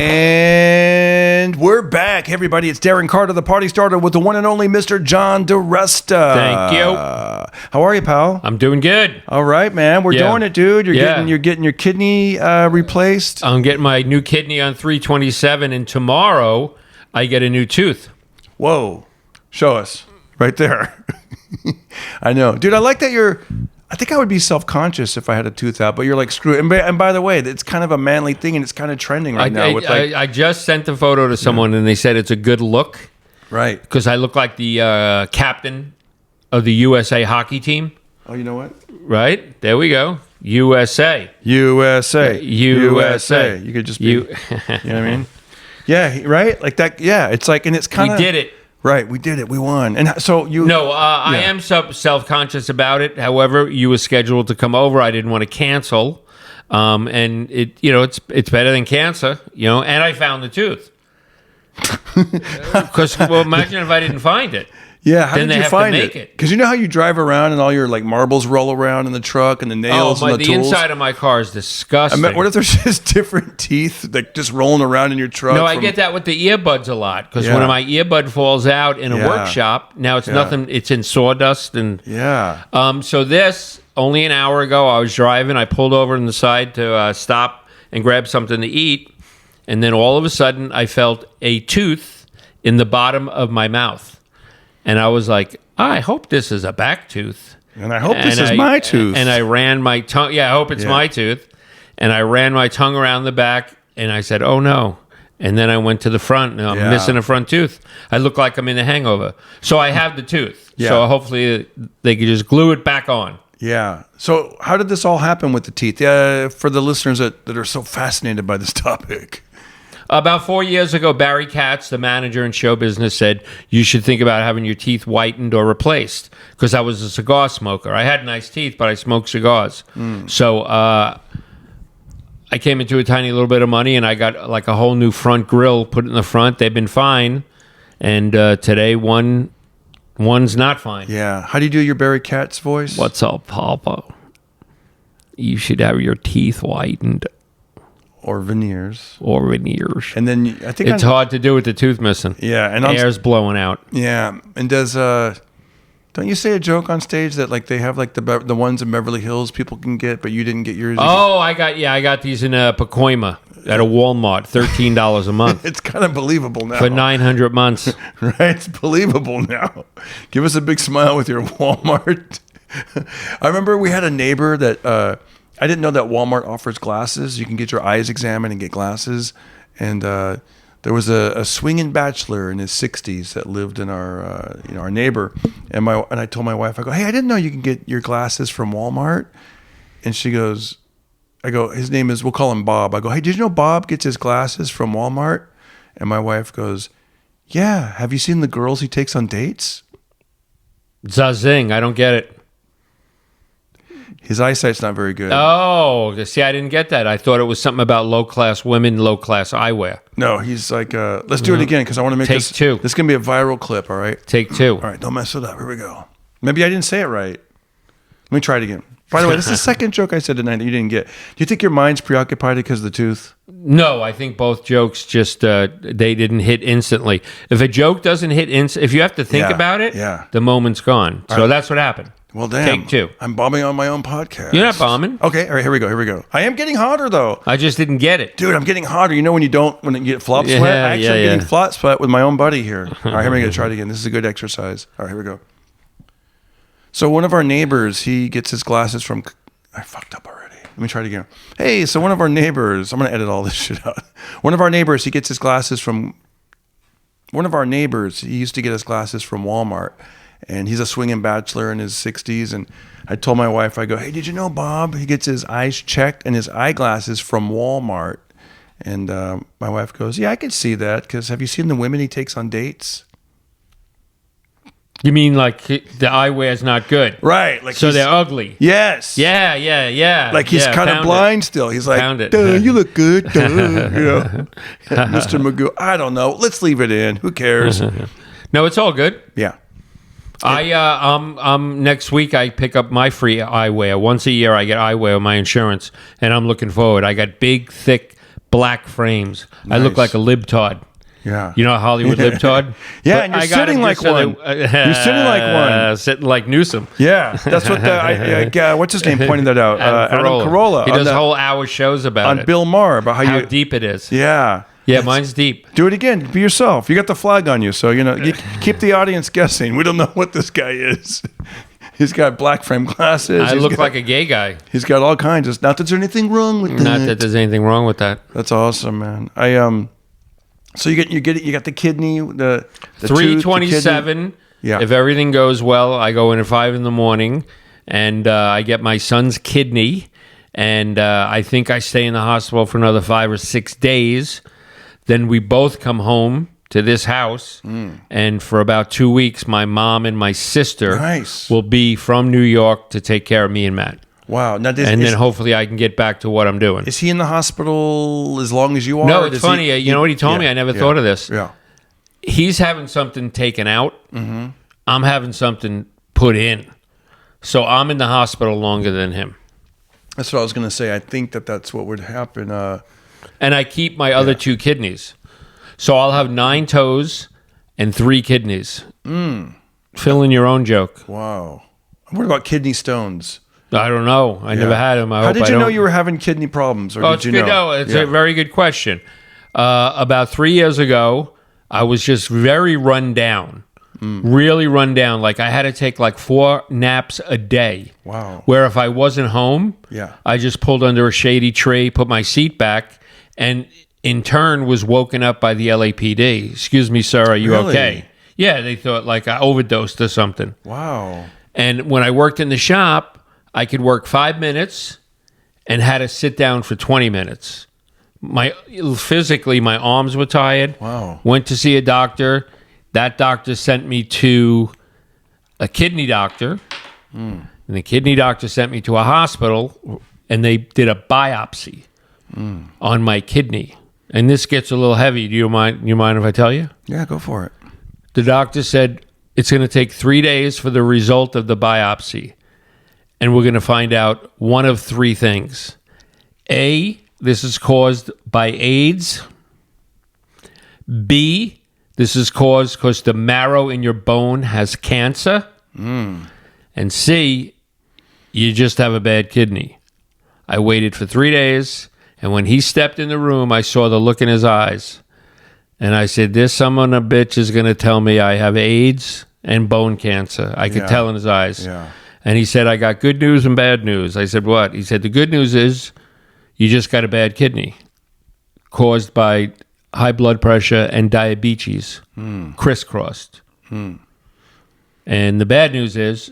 And we're back, everybody. It's Darren Carter, the party starter, with the one and only Mr. John Diresta. Thank you. How are you, pal? I'm doing good. All right, man. We're doing it, dude. You're getting your kidney replaced. I'm getting my new kidney on 3/27, and tomorrow I get a new tooth. Whoa. Show us. Right there. I know. Dude, I like that I think I would be self-conscious if I had a tooth out, but you're like, screw it. And by the way, it's kind of a manly thing, and it's kind of trending right now. I just sent a photo to someone, and they said it's a good look. Right. Because I look like the captain of the USA hockey team. Oh, you know what? Right? There we go. USA. USA. USA. You could just be, you know what I mean? Yeah, right? Like that. Yeah, it's like, and it's kind of. We did it. Right, we did it. We won. And so you... No, I am self-conscious about it. However, you were scheduled to come over. I didn't want to cancel. And it's better than cancer, and I found the tooth. Because, imagine if I didn't find it. Yeah, how did you find it? Because you know how you drive around and all your like marbles roll around in the truck and the nails and the tools? The inside of my car is disgusting. What if there's just different teeth like just rolling around in your truck? No, I get that with the earbuds a lot because when my earbud falls out in a workshop, now it's nothing. It's in sawdust and So this only an hour ago, I was driving. I pulled over on the side to stop and grab something to eat, and then all of a sudden, I felt a tooth in the bottom of my mouth. And I was like, I hope this is a back tooth. And I hope this is my tooth. And I ran my tongue. Yeah, I hope it's my tooth. And I ran my tongue around the back, and I said, oh, no. And then I went to the front, and I'm missing a front tooth. I look like I'm in a hangover. So I have the tooth. Yeah. So hopefully they could just glue it back on. Yeah. So how did this all happen with the teeth? Yeah, for the listeners that are so fascinated by this topic. About 4 years ago, Barry Katz, the manager in show business, said you should think about having your teeth whitened or replaced because I was a cigar smoker. I had nice teeth, but I smoked cigars. So I came into a tiny little bit of money, and I got like a whole new front grill put in the front. They've been fine, and today one's not fine. Yeah. How do you do your Barry Katz voice? What's up, Papa? You should have your teeth whitened. Or veneers. And then I think it's hard to do with the tooth missing. Yeah, and air's blowing out. Yeah, and don't you say a joke on stage that like they have like the ones in Beverly Hills people can get, but you didn't get yours? Oh, I got these in Pacoima at a Walmart, $13 a month. It's kind of believable now for 900 months. Right, it's believable now. Give us a big smile with your Walmart. I remember we had a neighbor that. I didn't know that Walmart offers glasses. You can get your eyes examined and get glasses. And there was a swinging bachelor in his 60s that lived in our neighbor. And I told my wife, I go, hey, I didn't know you can get your glasses from Walmart. And she goes, his name is, we'll call him Bob. I go, hey, did you know Bob gets his glasses from Walmart? And my wife goes, yeah. Have you seen the girls he takes on dates? Zazing, I don't get it. His eyesight's not very good. Oh, see, I didn't get that. I thought it was something about low-class women, low-class eyewear. No, he's like, let's do it again because I want to make Take two. This is going to be a viral clip, all right? Take two. All right, don't mess it up. Here we go. Maybe I didn't say it right. Let me try it again. By the way, this is the second joke I said tonight that you didn't get. Do you think your mind's preoccupied because of the tooth? No, I think both jokes just, they didn't hit instantly. If a joke doesn't hit if you have to think about it, the moment's gone. So that's what happened. Well, damn. Take two. I'm bombing on my own podcast. You're not bombing. Okay, all right, here we go. I am getting hotter, though. I just didn't get it. Dude, I'm getting hotter. You know when you get flop sweat? I actually am getting flop sweat with my own buddy here. All right, here we go. Try it again. This is a good exercise. All right, here we go. So one of our neighbors, he gets his glasses from... I fucked up already. Let me try it again. Hey, so one of our neighbors... I'm going to edit all this shit out. One of our neighbors, he gets his glasses from... One of our neighbors, he used to get his glasses from Walmart. And he's a swinging bachelor in his 60s. And I told my wife, I go, hey, did you know Bob? He gets his eyes checked and his eyeglasses from Walmart. And my wife goes, yeah, I could see that. Because have you seen the women he takes on dates? You mean like the eyewear's not good? Right. Like so they're ugly. Yes. Yeah. Like he's kind of blind still. He's like, duh, you look good. Duh. Mr. Magoo. I don't know. Let's leave it in. Who cares? No, it's all good. Yeah. Next week I pick up my free eyewear. Once a year I get eyewear on my insurance, and I'm looking forward. I got big, thick black frames. Nice. I look like a libtard. Yeah. You know Hollywood libtard? Yeah, and you're sitting like one. You're sitting like one. Sitting like Newsom. Yeah, that's what what's his name pointed that out? Adam Carolla. He does whole hour shows about it. On Bill Maher, about how deep it is. Yeah. Yeah, mine's deep. Do it again. Be yourself. You got the flag on you, so you keep the audience guessing. We don't know what this guy is. He's got black frame glasses. I look like a gay guy. He's got all kinds of. Not that there's anything wrong with that. Not that there's anything wrong with that. That's awesome, man. So you got the kidney, the 327. Yeah. If everything goes well, I go in at 5 a.m. and I get my son's kidney, and I think I stay in the hospital for another 5 or 6 days. Then we both come home to this house, and for about 2 weeks, my mom and my sister will be from New York to take care of me and Matt. Wow. Now then hopefully I can get back to what I'm doing. Is he in the hospital as long as you are? No, it's funny. You know what he told me? I never thought of this. Yeah. He's having something taken out. Mm-hmm. I'm having something put in. So I'm in the hospital longer than him. That's what I was going to say. I think that's what would happen. And I keep my other 2 kidneys. So I'll have 9 toes and 3 kidneys. Fill in your own joke. Wow. What about kidney stones? I don't know. I never had them. How did you know you were having kidney problems? Or did you know? No, it's a very good question. About 3 years ago, I was just very run down. Really run down. Like I had to take like 4 naps a day. Wow. Where if I wasn't home, I just pulled under a shady tree, put my seat back, and in turn was woken up by the LAPD. Excuse me, sir, are you okay? Yeah, they thought like I overdosed or something. Wow. And when I worked in the shop, I could work 5 minutes and had to sit down for 20 minutes. Physically, my arms were tired. Wow. Went to see a doctor. That doctor sent me to a kidney doctor. And the kidney doctor sent me to a hospital, and they did a biopsy on my kidney. And this gets a little heavy. Do you mind if I tell you? Yeah, go for it. The doctor said it's going to take 3 days for the result of the biopsy. And we're going to find out one of 3 things. A, this is caused by AIDS. B, this is caused because the marrow in your bone has cancer. And C, you just have a bad kidney. I waited for 3 days, and when he stepped in the room, I saw the look in his eyes. And I said, this son of a bitch is going to tell me I have AIDS and bone cancer. I could tell in his eyes. Yeah. And he said, I got good news and bad news. I said, what? He said, the good news is you just got a bad kidney caused by high blood pressure and diabetes crisscrossed. And the bad news is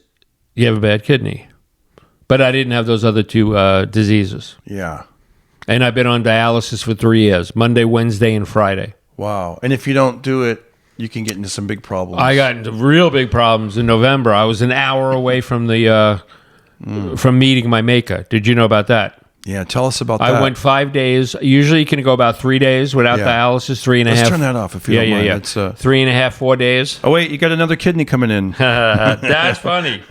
you have a bad kidney. But I didn't have those other 2 diseases. Yeah. And I've been on dialysis for 3 years, Monday, Wednesday, and Friday. Wow. And if you don't do it, you can get into some big problems. I got into real big problems in November. I was an hour away from the from meeting my maker. Did you know about that? Yeah, tell us about that. I went 5 days. Usually you can go about 3 days without dialysis, 3.5. Let's turn that off if you don't mind. Yeah. It's, 3.5, 4 days. Oh, wait, you got another kidney coming in. That's funny.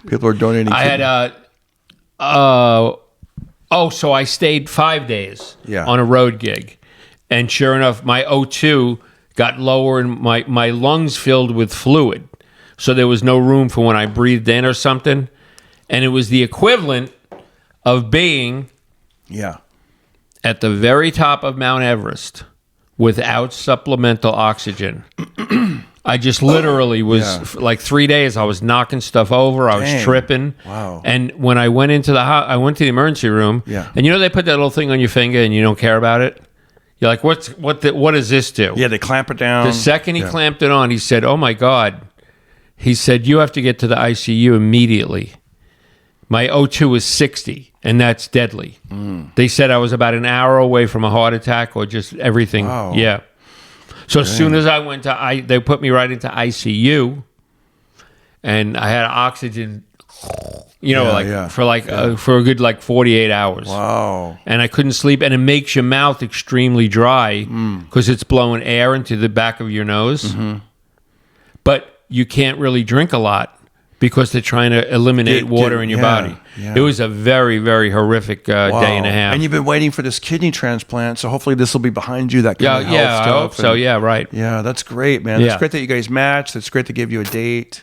People are donating kidney. I had, so I stayed 5 days on a road gig. And sure enough, my O2 got lower and my lungs filled with fluid. So there was no room for when I breathed in or something. And it was the equivalent of being at the very top of Mount Everest without supplemental oxygen. I just literally was like 3 days. I was knocking stuff over. I was tripping. Wow. And when I went into I went to the emergency room. Yeah. And you know they put that little thing on your finger and you don't care about it. You're like, what does this do? Yeah, they clamp it down. The second he clamped it on, he said, "Oh my God." He said, "You have to get to the ICU immediately." My O2 is 60, and that's deadly. They said I was about an hour away from a heart attack or just everything. Wow. Yeah. So as soon as I went to they put me right into ICU, and I had oxygen, for a good 48 hours. Wow. And I couldn't sleep, and it makes your mouth extremely dry because it's blowing air into the back of your nose. But you can't really drink a lot because they're trying to eliminate water in your body. Yeah. It was a very, very horrific day and a half. And you've been waiting for this kidney transplant, so hopefully this will be behind you. That kind of health stuff. I hope so. Yeah, right. Yeah, that's great, man. It's great that you guys matched. It's great to give you a date.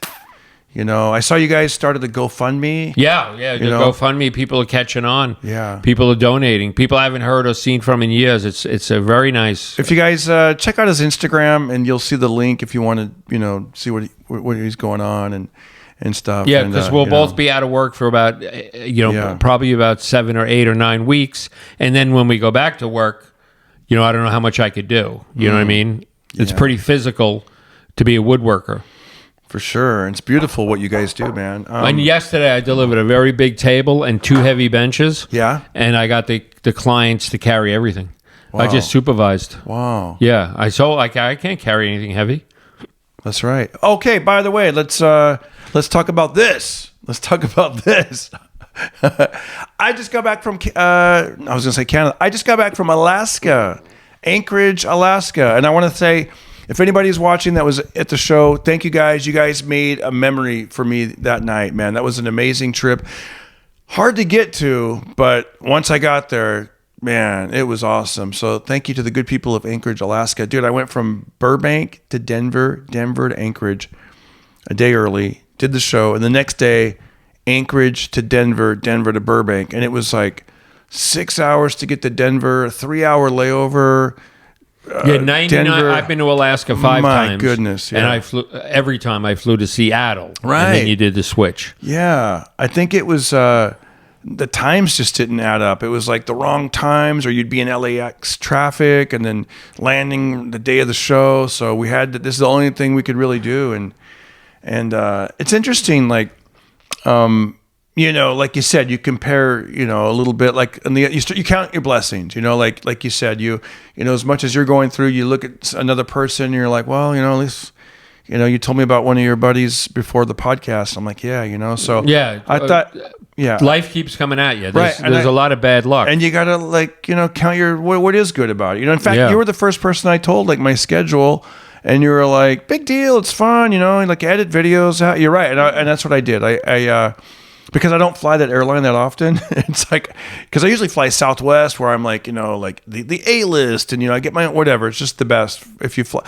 You know, I saw you guys started the GoFundMe. Yeah, the GoFundMe. People are catching on. Yeah, people are donating. People I haven't heard or seen from in years. It's a very nice. If you guys check out his Instagram, and you'll see the link if you want to, see what he's going on and stuff. Yeah, because we'll both be out of work for about probably about 7 or 8 or 9 weeks, and then when we go back to work, I don't know how much I could do. You know what I mean? It's pretty physical to be a woodworker. For sure. It's beautiful what you guys do, man. And yesterday I delivered a very big table and 2 heavy benches. Yeah. And I got the clients to carry everything. Wow. I just supervised. Wow. Yeah. I can't carry anything heavy. That's right. Okay, by the way, let's talk about this. I just got back from I was going to say Canada. I just got back from Alaska, Anchorage, Alaska. And I want to say, if anybody's watching that was at the show, thank you guys. You guys made a memory for me that night, man. That was an amazing trip. Hard to get to, but once I got there, man, it was awesome. So thank you to the good people of Anchorage, Alaska. Dude, I went from Burbank to Denver to Anchorage a day early, did the show, and the next day, Anchorage to Denver to Burbank. And it was like 6 hours to get to Denver, a 3-hour layover. 99. Denver. I've been to Alaska 5 times. My goodness, yeah. And I flew every time I flew to Seattle. Right. And then you did the switch. Yeah. I think it was the times just didn't add up. It was like the wrong times, or you'd be in LAX traffic and then landing the day of the show. So we had this is the only thing we could really do. And it's interesting, like like you said, you compare, a little bit, like you count your blessings, like you said, as much as you're going through, you look at another person and you're like, well, at least, you told me about one of your buddies before the podcast. I'm like, so yeah, I thought, life keeps coming at you. There's a lot of bad luck. And you got to count your, what is good about it. In fact, you were the first person I told my schedule, and you were like, big deal. It's fun. Like edit videos out. You're right. And that's what I did. I because I don't fly that airline that often. It's like, because I usually fly Southwest, where I'm like, the A-list, and I get my own, whatever. It's just the best. If you fly,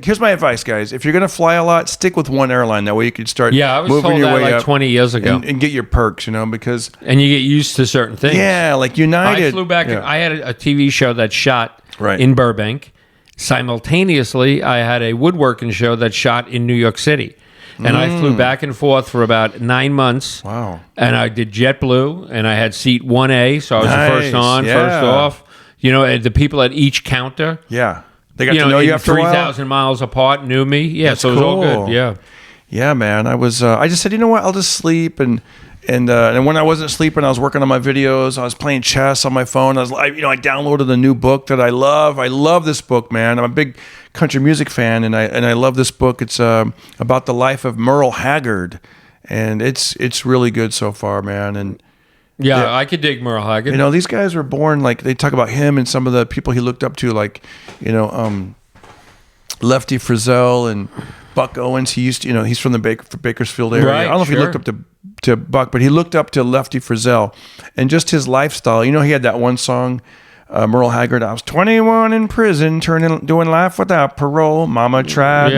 here's my advice, guys. If you're gonna fly a lot, stick with one airline. That way you can start. Yeah, I was moving told your that way like up 20 years ago, and get your perks, because and you get used to certain things. Yeah, like United. I flew back. Yeah. I had a TV show that shot in Burbank. Simultaneously, I had a woodworking show that shot in New York City. And I flew back and forth for about 9 months. Wow. And I did JetBlue, and I had seat 1A, so I was the first on, first off. And the people at each counter. Yeah. They got to know you after a while. 3,000 miles apart knew me. Yeah, That's so it was all good. Yeah. Yeah, man. I was. I just said, I'll just sleep. And when I wasn't sleeping, I was working on my videos. I was playing chess on my phone. I downloaded a new book that I love. I love this book, man. I'm a big country music fan, and I love this book. It's about the life of Merle Haggard, and it's really good so far, man. And yeah, I could dig Merle Haggard. These guys were born, like, they talk about him and some of the people he looked up to, like, Lefty Frizzell and Buck Owens. He used to, he's from the Bakersfield area. Right, I don't know if he looked up to Buck, but he looked up to Lefty Frizzell, and just his lifestyle. He had that one song, Merle Haggard. I was 21 in prison, doing life without parole. Mama tried,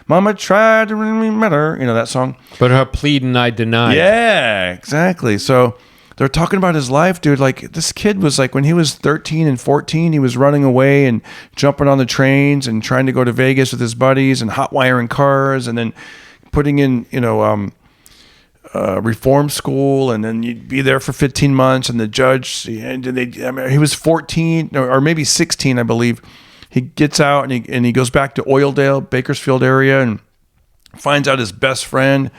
mama tried to really matter. That song. But her pleading I denied. Yeah, exactly. So they're talking about his life, dude. Like, this kid was like, when he was 13 and 14, he was running away and jumping on the trains and trying to go to Vegas with his buddies and hot wiring cars, and then putting in, reform school, and then you'd be there for 15 months, and the judge, he was 14 or maybe 16, I believe. He gets out and he goes back to Oildale, Bakersfield area, and finds out his best friend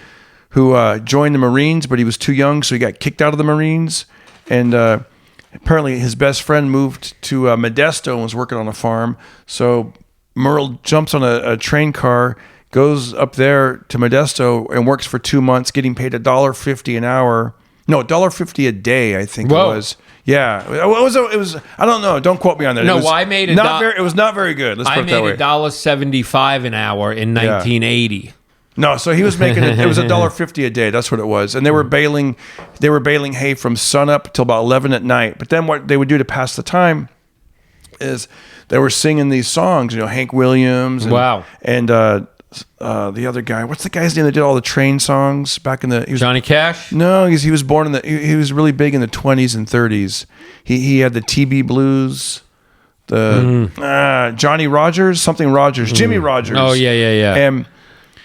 who joined the Marines, but he was too young, so he got kicked out of the Marines. And apparently his best friend moved to Modesto and was working on a farm. So Merle jumps on a train car, goes up there to Modesto, and works for 2 months, getting paid $1.50 an hour. No, $1.50 a day, I think. Whoa. It was. Yeah, it was. I don't know. Don't quote me on that. No, it was I made it was not very good. Let's put it that way. I made $1.75 an hour in 1980. No, so he was making it was $1.50 a day. That's what it was. And they were baling hay from sunup till about 11 at night. But then what they would do to pass the time is they were singing these songs, Hank Williams and, wow. And the other guy, what's the guy's name that did all the train songs back in the Johnny Cash? No, he was born he was really big in the 20s and 30s. He had the TB Blues. Johnny Rogers, Jimmy Rogers. Oh yeah.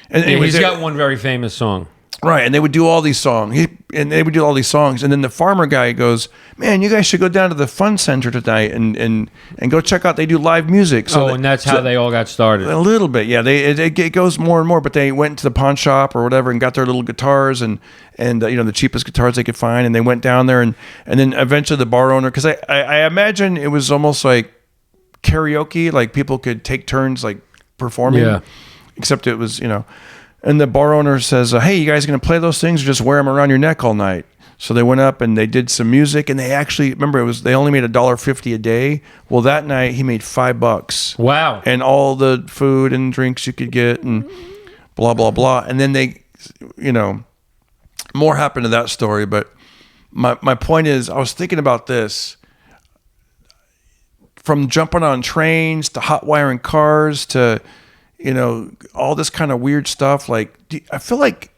And he's got one very famous song. Right, and they would do all these songs. And then the farmer guy goes, "Man, you guys should go down to the fun center tonight and go check out. They do live music." So and that's how they all got started. A little bit, yeah. It goes more and more. But they went to the pawn shop or whatever and got their little guitars and the cheapest guitars they could find, and they went down there and then eventually the bar owner, because I imagine it was almost like karaoke, like people could take turns like performing. Yeah. Except it was, and the bar owner says, "Hey, you guys going to play those things or just wear them around your neck all night?" So they went up and they did some music, and they actually, remember, they only made $1.50 a day. Well, that night he made $5. Wow. And all the food and drinks you could get and blah, blah, blah. And then they, more happened to that story. But my point is, I was thinking about this. From jumping on trains to hot wiring cars to, all this kind of weird stuff. Like, I feel like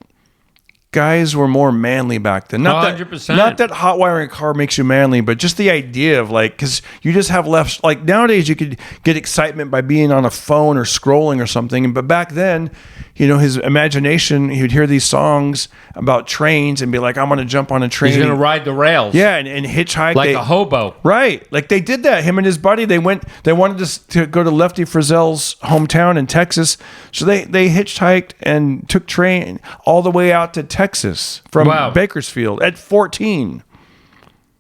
guys were more manly back then. Not 100%. Not that hot wiring a car makes you manly, but just the idea of because you just have left. Like nowadays, you could get excitement by being on a phone or scrolling or something. But back then, his imagination, he would hear these songs about trains and be like, "I'm going to jump on a train. He's going to ride the rails." Yeah, and hitchhike like a hobo. Right, like they did that. Him and his buddy, they wanted to go to Lefty Frizzell's hometown in Texas, so they hitchhiked and took train all the way out to Texas from Bakersfield at 14.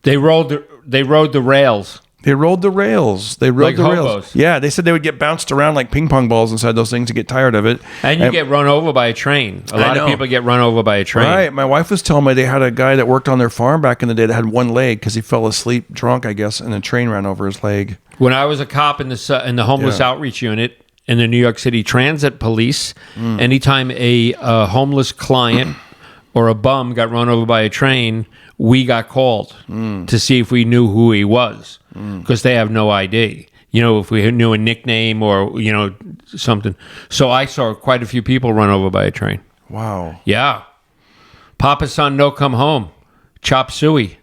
They rode the rails. They rode the rails. They rode like the hobos. rails. Yeah, they said they would get bounced around like ping pong balls inside those things and get tired of it. And you get run over by a train. A lot of people get run over by a train. Right. My wife was telling me they had a guy that worked on their farm back in the day that had one leg because he fell asleep drunk, I guess, and a train ran over his leg. When I was a cop in the homeless outreach unit in the New York City Transit Police, anytime a homeless client or a bum got run over by a train, we got called to see if we knew who he was, because they have no ID. If we knew a nickname or, something. So I saw quite a few people run over by a train. Wow. Yeah. Papa Son No Come Home. Chop suey.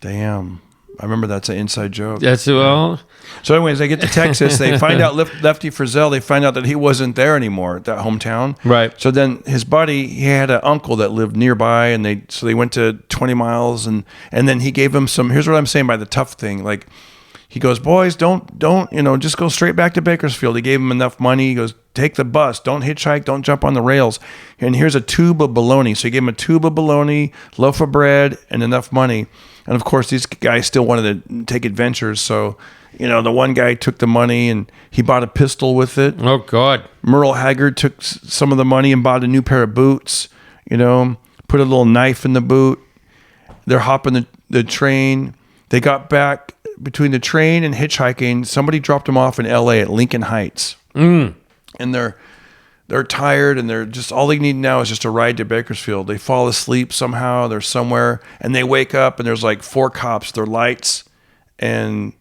Damn. I remember that's an inside joke. That's well. So anyways, they get to Texas. They find out Lefty Frizzell. They find out that he wasn't there anymore at that hometown. Right. So then his buddy, he had an uncle that lived nearby, and they went to 20 miles, and then he gave him some. Here's what I'm saying by the tough thing. Like he goes, "Boys, don't just go straight back to Bakersfield." He gave him enough money. He goes, "Take the bus. Don't hitchhike. Don't jump on the rails. And here's a tube of bologna." So he gave him a tube of bologna, loaf of bread, and enough money. And of course, these guys still wanted to take adventures. So, the one guy took the money and he bought a pistol with it. Oh, God. Merle Haggard took some of the money and bought a new pair of boots, put a little knife in the boot. They're hopping the train. They got back between the train and hitchhiking. Somebody dropped them off in L.A. at Lincoln Heights. And they're tired, and they're just, all they need now is just a ride to Bakersfield. They fall asleep somehow. They're somewhere, and they wake up, and there's like 4 cops. They're lights, and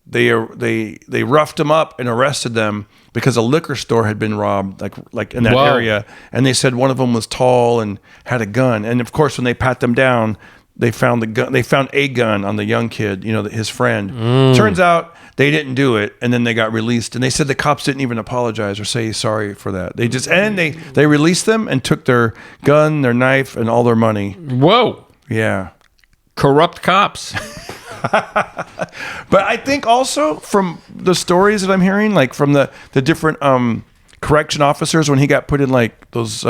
they roughed them up and arrested them because a liquor store had been robbed, like in that area. And they said one of them was tall and had a gun. And of course, when they pat them down, they found the gun. They found a gun on the young kid, his friend. Turns out they didn't do it, and then they got released. And they said the cops didn't even apologize or say sorry for that. They just they released them and took their gun, their knife, and all their money. Whoa. Yeah. Corrupt cops. But I think also from the stories that I'm hearing, like from the different correction officers, when he got put in like those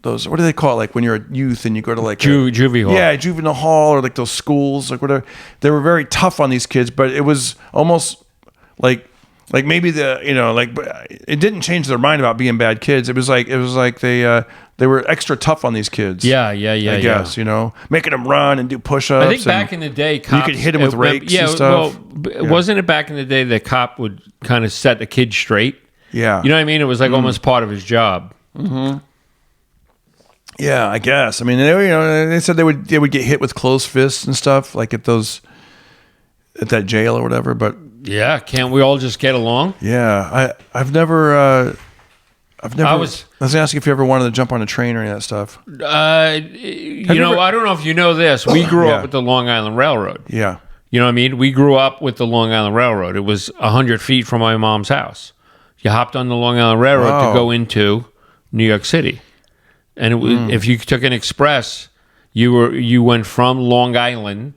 what do they call it? Like when you're a youth and you go to like juvie hall. Yeah, juvenile hall, or like those schools, like whatever. They were very tough on these kids, but it was almost like maybe it didn't change their mind about being bad kids. It was like they were extra tough on these kids. Yeah. I guess, making them run and do push-ups. I think back in the day, cops, you could hit them with rakes and stuff. Wasn't it back in the day the cop would kind of set the kid straight? Yeah. You know what I mean? It was like almost part of his job. Mm-hmm. Yeah, I guess. I mean, they said they would get hit with closed fists and stuff, like at that jail or whatever. But yeah, can't we all just get along? Yeah, I've never. I was asking if you ever wanted to jump on a train or any of that stuff. I don't know if you know this. We grew up with the Long Island Railroad. Yeah. You know what I mean? We grew up with the Long Island Railroad. It was 100 feet from my mom's house. You hopped on the Long Island Railroad to go into New York City. And it was, if you took an express, you went from Long Island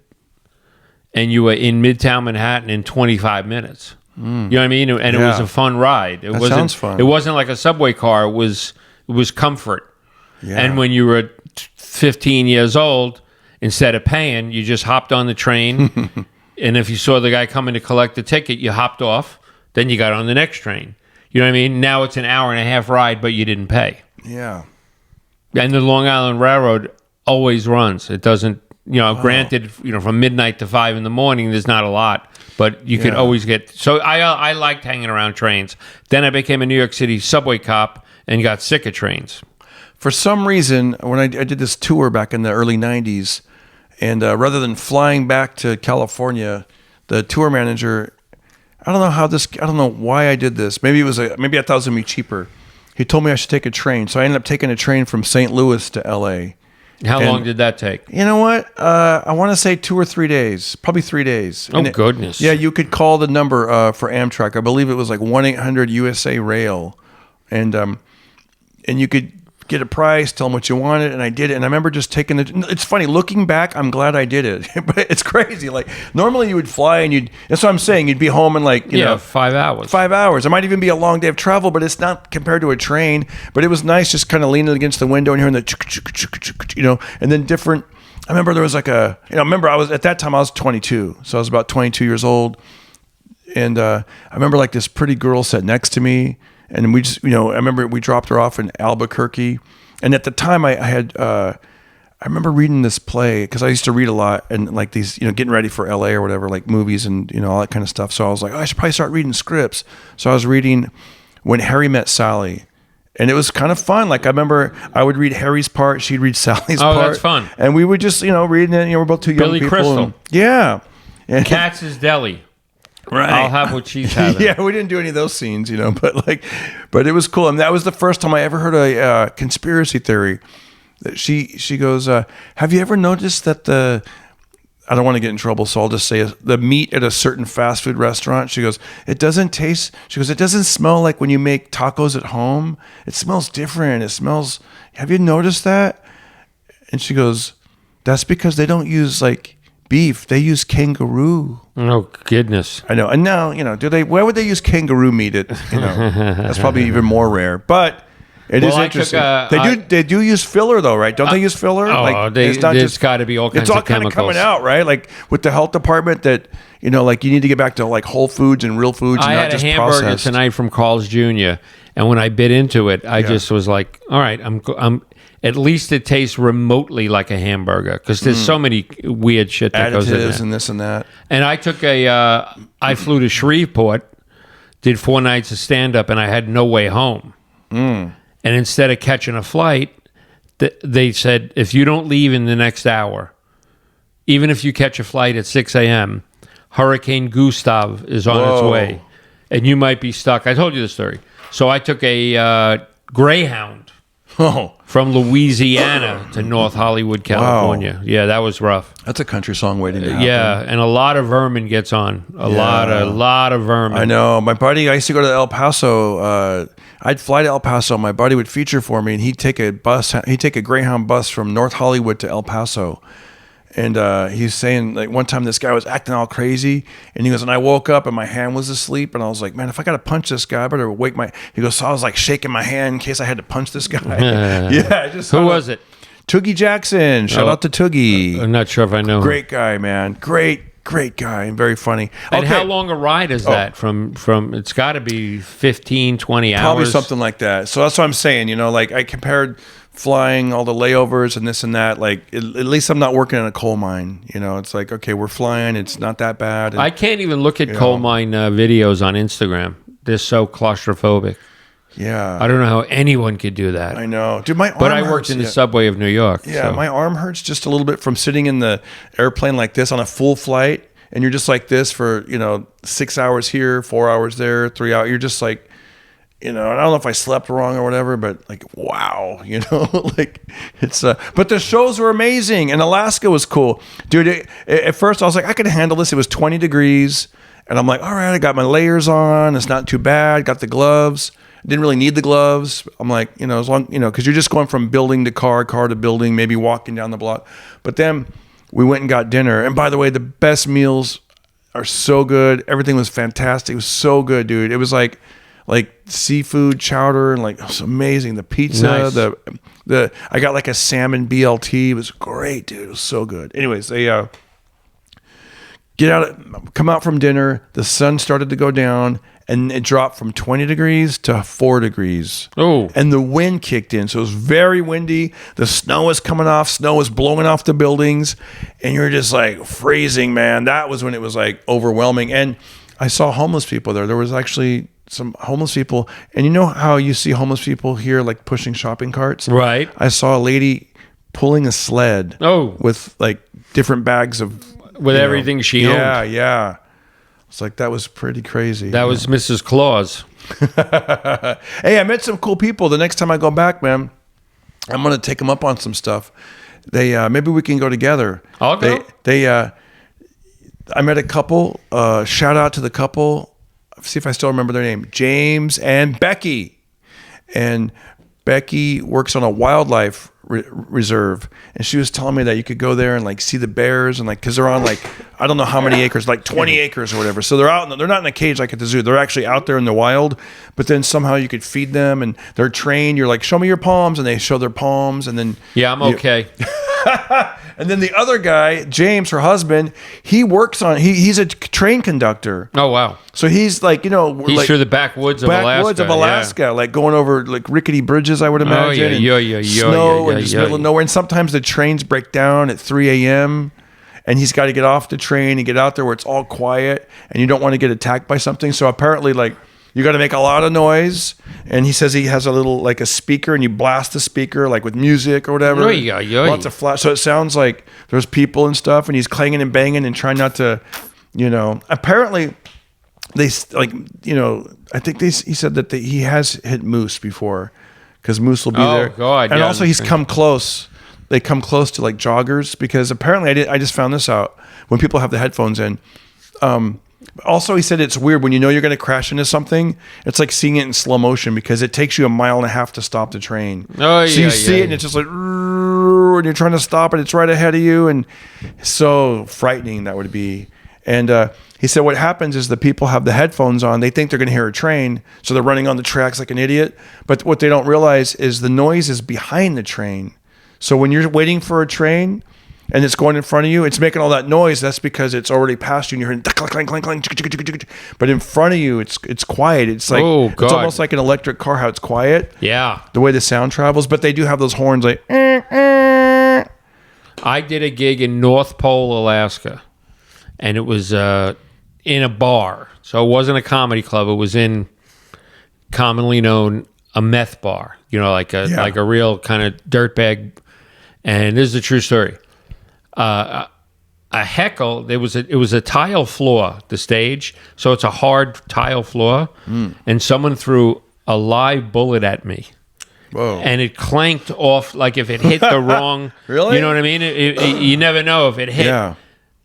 and you were in Midtown Manhattan in 25 minutes. You know what I mean? And it was a fun ride. That sounds fun. It wasn't like a subway car. It was comfort. Yeah. And when you were 15 years old, instead of paying, you just hopped on the train. And if you saw the guy coming to collect the ticket, you hopped off. Then you got on the next train. You know what I mean? Now it's an hour and a half ride, but you didn't pay. Yeah. And the Long Island Railroad always runs. It doesn't, granted, from midnight to 5 in the morning, there's not a lot, but you could always get. So I liked hanging around trains. Then I became a New York City subway cop and got sick of trains. For some reason, when I did this tour back in the early 90s, and rather than flying back to California, the tour manager, I don't know why I did this. Maybe I thought it was going to be cheaper. He told me I should take a train. So I ended up taking a train from St. Louis to LA. How long did that take? You know what? I want to say 2 or 3 days, probably 3 days. Oh, goodness. Yeah, you could call the number for Amtrak. I believe it was like 1-800-USA Rail. And you could get a price, tell them what you wanted, and I did it. And I remember just taking it's funny, looking back, I'm glad I did it. But it's crazy. Like, normally you would fly and that's what I'm saying, you'd be home in 5 hours. 5 hours. It might even be a long day of travel, but it's not compared to a train. But it was nice just kind of leaning against the window and hearing the and then different. I remember there was like I was at that time I was 22. So I was about 22 years old. And I remember like this pretty girl sat next to me. And we just, I remember we dropped her off in Albuquerque. And at the time I remember reading this play because I used to read a lot and like these, getting ready for LA or whatever, like movies and, all that kind of stuff. So I was like, I should probably start reading scripts. So I was reading When Harry Met Sally. And it was kind of fun. Like I remember I would read Harry's part. She'd read Sally's part. Oh, that's fun. And we would just, reading it. We're both two young Billy people. Crystal. Yeah. And Katz's Deli. Right. I'll have what she's having. Yeah, we didn't do any of those scenes, but it was cool. And that was the first time I ever heard a conspiracy theory. That she goes, have you ever noticed that I don't want to get in trouble, so I'll just say the meat at a certain fast food restaurant, she goes, it doesn't smell like when you make tacos at home. It smells different. Have you noticed that? And she goes, that's because they don't use beef, they use kangaroo. Oh goodness! I know, and now where would they use kangaroo meat? That's probably even more rare, but it is interesting. They do use filler though, right? Don't they use filler? It's got to be all kinds of chemicals. It's all kind of coming out, right? Like with the health department, that you need to get back to like whole foods and real foods. I and had not just a hamburger processed. tonight from Carl's Jr. And when I bit into it, I just was like, all right, I'm at least it tastes remotely like a hamburger because there's so many weird shit that goes in there. Additives and this and that. And I took I flew to Shreveport, did 4 nights of stand-up, and I had no way home. And instead of catching a flight, they said, if you don't leave in the next hour, even if you catch a flight at 6 a.m., Hurricane Gustav is on its way, and you might be stuck. I told you the story. So I took a Greyhound from Louisiana to North Hollywood, California. Wow. Yeah, that was rough. That's a country song waiting to happen. Yeah, and a lot of vermin gets on. A lot of vermin. I know. My buddy, I used to go to El Paso. I'd fly to El Paso. My buddy would feature for me, and he'd take a Greyhound bus from North Hollywood to El Paso. And he's saying, like, one time this guy was acting all crazy. And he goes, and I woke up and my hand was asleep. And I was like, man, if I got to punch this guy, I better wake my... He goes, so I was like shaking my hand in case I had to punch this guy. Who was it? Toogie Jackson. Shout out to Toogie. I'm not sure if I know him. Great guy, man. Great guy and very funny. And how long a ride is that from it's got to be 15, 20 hours? Probably something like that. So that's what I'm saying. I compared flying, all the layovers and this and that. Like, at least I'm not working in a coal mine. It's like, okay, we're flying. It's not that bad. And, I can't even look at coal mine videos on Instagram. They're so claustrophobic. Yeah. I don't know how anyone could do that. I know. Dude, my arm But I hurts. worked in the subway of New York. Yeah, so. my arm hurts just a little bit from sitting in the airplane like this on a full flight, and you're just like this for, 6 hours here, 4 hours there, 3 hours. You're just like, I don't know if I slept wrong or whatever, but like, wow, like it's, but the shows were amazing, and Alaska was cool. Dude, at first I was like, I could handle this. It was 20 degrees, and I'm like, all right, I got my layers on. It's not too bad. Got the gloves. Didn't really need the gloves. I'm like, as long, because you're just going from building to car to building, maybe walking down the block. But then we went and got dinner. And by the way, the best meals are so good. Everything was fantastic. It was so good, dude. It was like seafood chowder, and like, it was amazing. The pizza, nice. I got like a salmon BLT. It was great, dude. It was so good. Anyways, they come out from dinner. The sun started to go down, and it dropped from 20 degrees to 4 degrees. Oh. And the wind kicked in. So it was very windy. The snow was coming off. Snow was blowing off the buildings. And you're just like freezing, man. That was when it was like overwhelming. And I saw homeless people there. There was actually some homeless people. And you know how you see homeless people here like pushing shopping carts? Right. I saw a lady pulling a sled with like different bags of... With everything she owned. Yeah. It's like, that was pretty crazy. That was Mrs. Claus. Hey, I met some cool people. The next time I go back, man, I'm going to take them up on some stuff. They maybe we can go together. I'll go. I met a couple. Shout out to the couple. See if I still remember their name. James and Becky. And Becky works on a wildlife reserve, and she was telling me that you could go there and like see the bears, and like, because they're on like, I don't know how many acres, like 20 acres or whatever. So they're out, they're not in a cage like at the zoo. They're actually out there in the wild, but then somehow you could feed them, and they're trained. You're like, show me your palms, and they show their palms, and then I'm okay. And then the other guy, James, her husband, he works on, he's a train conductor. Oh, wow. So he's like, He's like, through the backwoods of Alaska. Like going over like rickety bridges, I would imagine. Snow and just middle of nowhere. And sometimes the trains break down at 3 a.m. and he's got to get off the train and get out there where it's all quiet, and you don't want to get attacked by something. So apparently, like, you got to make a lot of noise. And he says he has a little, like a speaker, and you blast the speaker like with music or whatever. Lots of flash. So it sounds like there's people and stuff, and he's clanging and banging and trying not to, apparently they like, I think he said that he has hit moose before, because moose will be there. Oh God. And also he's come close. They come close to like joggers, because apparently I just found this out when people have the headphones in. Also, he said it's weird when you're going to crash into something. It's like seeing it in slow motion, because it takes you 1.5 miles to stop the train. So you see it, and it's just like, and you're trying to stop it. It's right ahead of you, and so frightening that would be. And he said what happens is the people have the headphones on. They think they're going to hear a train, so they're running on the tracks like an idiot. But what they don't realize is the noise is behind the train. So when you're waiting for a train and it's going in front of you, it's making all that noise. That's because it's already past you, and you're hearing clang, clang, clang, clang. But in front of you, it's quiet. It's like, it's almost like an electric car, how it's quiet. Yeah. The way the sound travels. But they do have those horns like. I did a gig in North Pole, Alaska, and it was in a bar. So it wasn't a comedy club. It was in commonly known a meth bar. Like a real kind of dirtbag. And this is a true story. A heckle. It was a tile floor, the stage, so it's a hard tile floor, and someone threw a live bullet at me. Whoa! And it clanked off like if it hit the wrong. Really? You know what I mean? You never know if it hit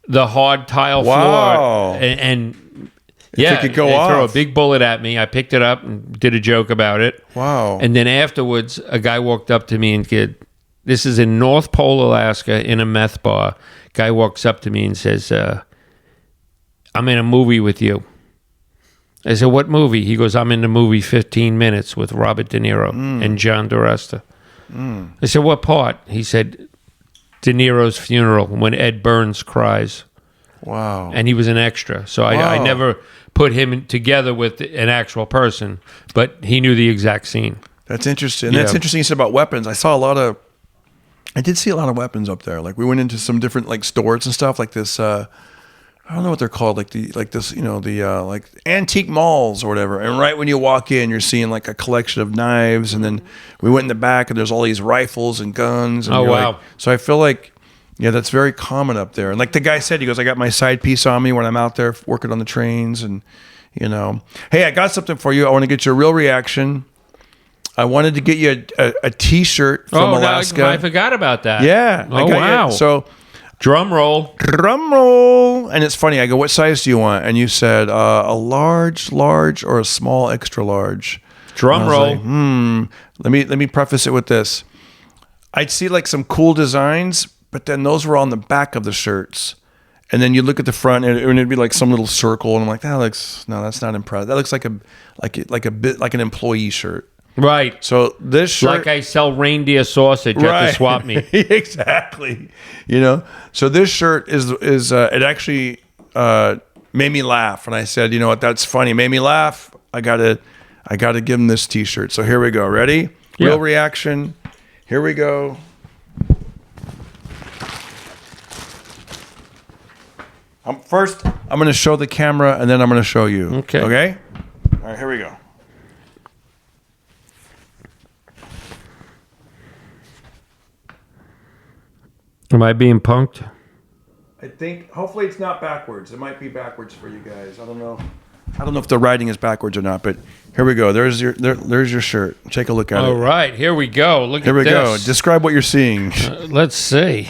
the hard tile floor, and it could go off. Throw a big bullet at me. I picked it up and did a joke about it. Wow! And then afterwards, a guy walked up to me and said, this is in North Pole, Alaska, in a meth bar. Guy walks up to me and says, I'm in a movie with you. I said, what movie? He goes, I'm in the movie 15 Minutes with Robert De Niro and John Diresta. I said, what part? He said, De Niro's funeral, when Ed Burns cries. Wow. And he was an extra. So I never put him together with an actual person, but he knew the exact scene. That's interesting. That's interesting you said about weapons. I did see a lot of weapons up there. Like, we went into some different like stores and stuff, like this I don't know what they're called, like this, like antique malls or whatever. And right when you walk in, you're seeing like a collection of knives, and then we went in the back, and there's all these rifles and guns. And oh wow! Like, so I feel like, yeah, that's very common up there. And like the guy said, he goes, I got my side piece on me when I'm out there working on the trains, and hey, I got something for you. I want to get your real reaction. I wanted to get you a T-shirt from Alaska. No, I forgot about that. Yeah. Oh wow! So. Drum roll. And it's funny. I go, what size do you want? And you said a large, or a small, extra large. Drum roll. Like, let me preface it with this. I'd see like some cool designs, but then those were on the back of the shirts. And then you look at the front, and it'd be like some little circle, and I'm like, that's not impressive. That looks like a bit like an employee shirt. Right. So this shirt, like I sell reindeer sausage at the swap meet. Exactly. So this shirt is it actually made me laugh, and I said, you know what, that's funny. It made me laugh. I gotta give him this T-shirt. So here we go. Ready? Yeah. Real reaction. Here we go. First, I'm going to show the camera, and then I'm going to show you. Okay. Okay? All right, here we go. Am I being punked? I think, hopefully it's not backwards. It might be backwards for you guys. I don't know. I don't know if the writing is backwards or not, but here we go. There's your shirt. Take a look at it. All right, here we go. Here we go. Describe what you're seeing. Let's see.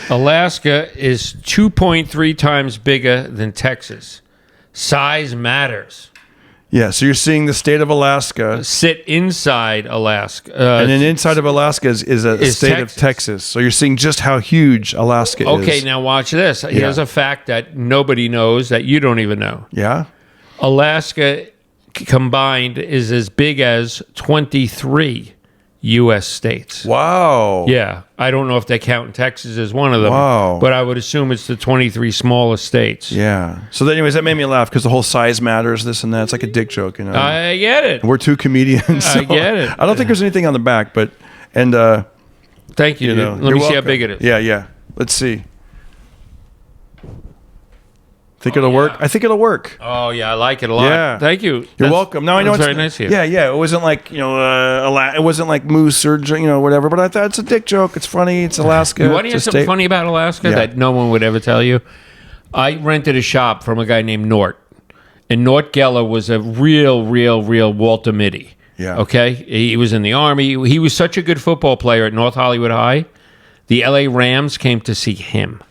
Alaska is 2.3 times bigger than Texas. Size matters. Yeah, so you're seeing the state of Alaska. Sit inside Alaska. And then inside of Alaska is a state of Texas. So you're seeing just how huge Alaska is. Okay, now watch this. Here's a fact that nobody knows that you don't even know. Yeah? Alaska combined is as big as 23 U.S. states. Wow. Yeah. I don't know if they count Texas as one of them. Wow. But I would assume it's the 23 smallest states. Yeah. So anyways, that made me laugh because the whole size matters, this and that. It's like a dick joke, I get it. We're two comedians. So I get it. I don't think there's anything on the back, but thank you. Let me see how big it is. Yeah. Let's see. Think it'll work? I think it'll work. Oh yeah, I like it a lot. Yeah. Thank you. You're welcome. Now I know it's very nice of you. Yeah. It wasn't like it wasn't like moose or whatever. But I thought it's a dick joke. It's funny. It's Alaska. You want to hear something funny about Alaska that no one would ever tell you? I rented a shop from a guy named Nort, and Nort Geller was a real Walter Mitty. Yeah. Okay. He was in the Army. He was such a good football player at North Hollywood High. The L.A. Rams came to see him.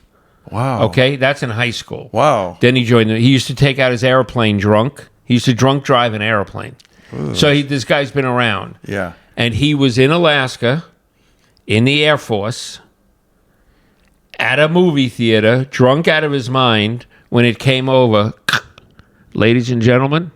Wow. Okay, that's in high school. Wow. Then he joined. He used to take out his airplane drunk. He used to drunk drive an airplane. Ooh. So this guy's been around. Yeah. And he was in Alaska, in the Air Force, at a movie theater, drunk out of his mind, when it came over. Ladies and gentlemen,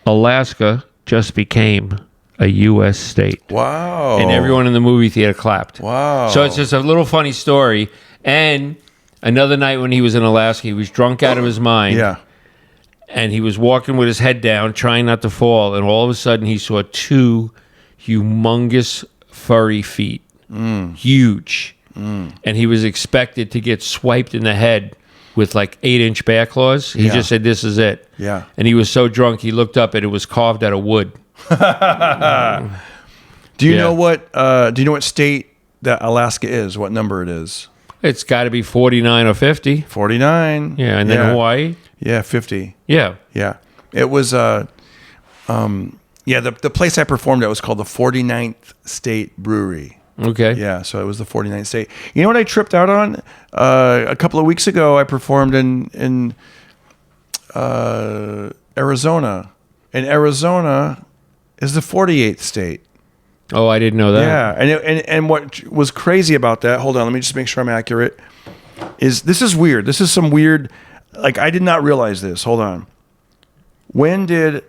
Alaska just became a U.S. state. Wow. And everyone in the movie theater clapped. Wow. So it's just a little funny story. And another night when he was in Alaska, he was drunk out of his mind. Yeah. And he was walking with his head down, trying not to fall. And all of a sudden, he saw two humongous furry feet. Huge. And he was expected to get swiped in the head with like 8-inch bear claws. He just said, this is it. Yeah. And he was so drunk, he looked up and it was carved out of wood. Do you know what state that Alaska is? What number it is? It's got to be 49 or 50. 49. Yeah, and then Hawaii. Yeah, 50. Yeah. Yeah. It was the place I performed at was called the 49th State Brewery. Okay. Yeah, so it was the 49th state. You know what I tripped out on? A couple of weeks ago I performed in Arizona. And Arizona is the 48th state. Oh, I didn't know that. Yeah, and what was crazy about that, hold on, let me just make sure I'm accurate, this is weird. This is some weird, like I did not realize this. Hold on. When did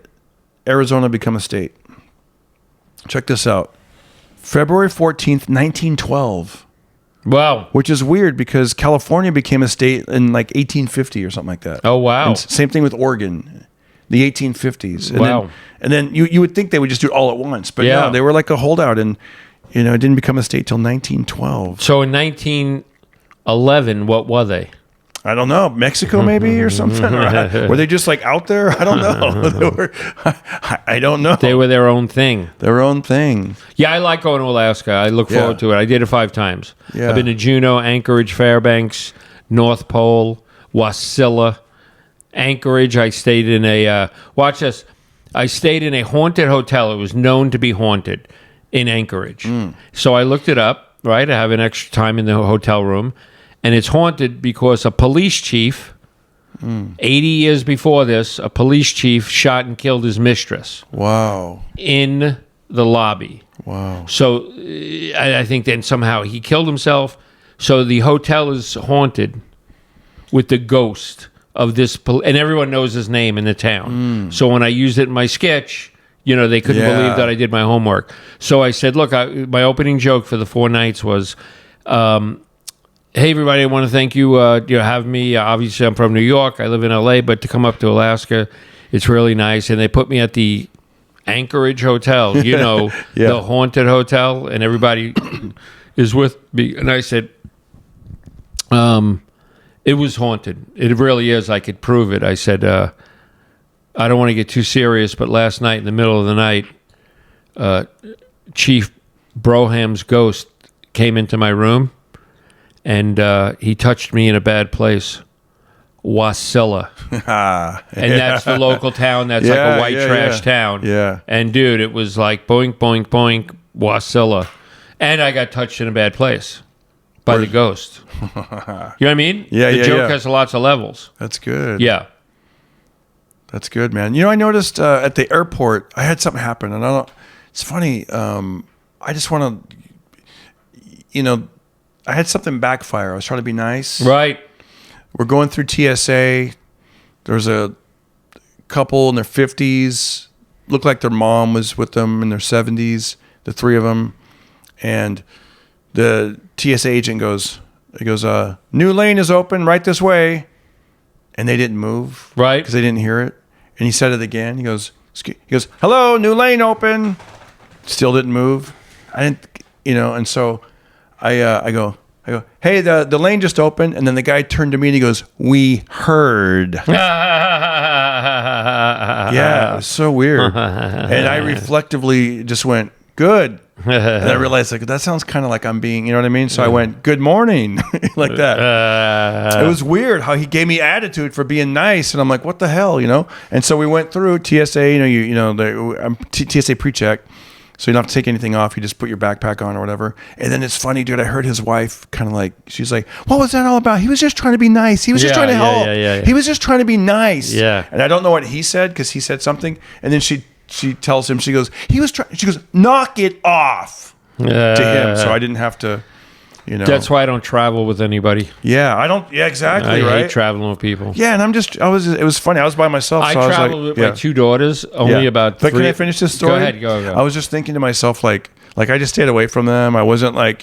Arizona become a state? Check this out. February 14th, 1912. Wow. Which is weird because California became a state in like 1850 or something like that. Oh, wow. And same thing with Oregon. The 1850s. And wow. Then you would think they would just do it all at once. But no, they were like a holdout. And, it didn't become a state till 1912. So in 1911, what were they? I don't know, Mexico maybe or something. Were they just like out there? I don't know. I don't know. They were their own thing. Their own thing. Yeah, I like going to Alaska. I look forward to it. I did it 5 times. Yeah. I've been to Juneau, Anchorage, Fairbanks, North Pole, Wasilla, Anchorage. I stayed in a watch this. I stayed in a haunted hotel. It was known to be haunted in Anchorage. So I looked it up. Right, I have an extra time in the hotel room, and it's haunted because a police chief, 80 years before this, a police chief shot and killed his mistress. Wow. In the lobby. Wow. So I think then somehow he killed himself. So the hotel is haunted with the ghost of this, and everyone knows his name in the town. So when I used it in my sketch, they couldn't believe that I did my homework. So I said, look, my opening joke for the 4 nights was, hey, everybody, I want to thank you having me. Obviously, I'm from New York. I live in L.A., but to come up to Alaska, it's really nice. And they put me at the Anchorage Hotel, the haunted hotel, and everybody is with me. And I said, it was haunted. It really is. I could prove it. I said, I don't want to get too serious, but last night in the middle of the night, Chief Broham's ghost came into my room, and he touched me in a bad place, Wasilla. And that's the local town that's like a white trash town. Yeah. And, dude, it was like boink, boink, boink, Wasilla. And I got touched in a bad place by the ghost. You know what I mean? Yeah, the joke has lots of levels. That's good. Yeah. That's good, man. I noticed at the airport, I had something happen, and it's funny. I just want to, I had something backfire. I was trying to be nice. Right. We're going through TSA. There's a couple in their 50s. Looked like their mom was with them in their 70s, the 3 of them. And the TSA agent goes, new lane is open right this way. And they didn't move. Right. Because they didn't hear it. And he said it again. He goes, hello, new lane open. Still didn't move. I didn't, and so I go, hey, the lane just opened. And then the guy turned to me and he goes, we heard. Yeah, it was so weird. And I reflectively just went, good. And I realized that sounds kind of like I'm being, you know what I mean? So I went, good morning, like that. It was weird how he gave me attitude for being nice. And I'm like, what the hell, And so we went through TSA, TSA pre-check. So you don't have to take anything off. You just put your backpack on or whatever. And then it's funny, dude. I heard his wife kind of she's like, what was that all about? He was just trying to be nice. He was just trying to help. He was just trying to be nice. Yeah. And I don't know what he said because he said something. And then she tells him, she goes, knock it off to him. So I didn't have to, That's why I don't travel with anybody. Yeah, I don't. Yeah, exactly. I right? hate traveling with people. Yeah, and it was funny. I was by myself. I so traveled with my 2 daughters, only about 3. But can I finish this story? Go ahead, go. I was just thinking to myself, like I just stayed away from them. I wasn't I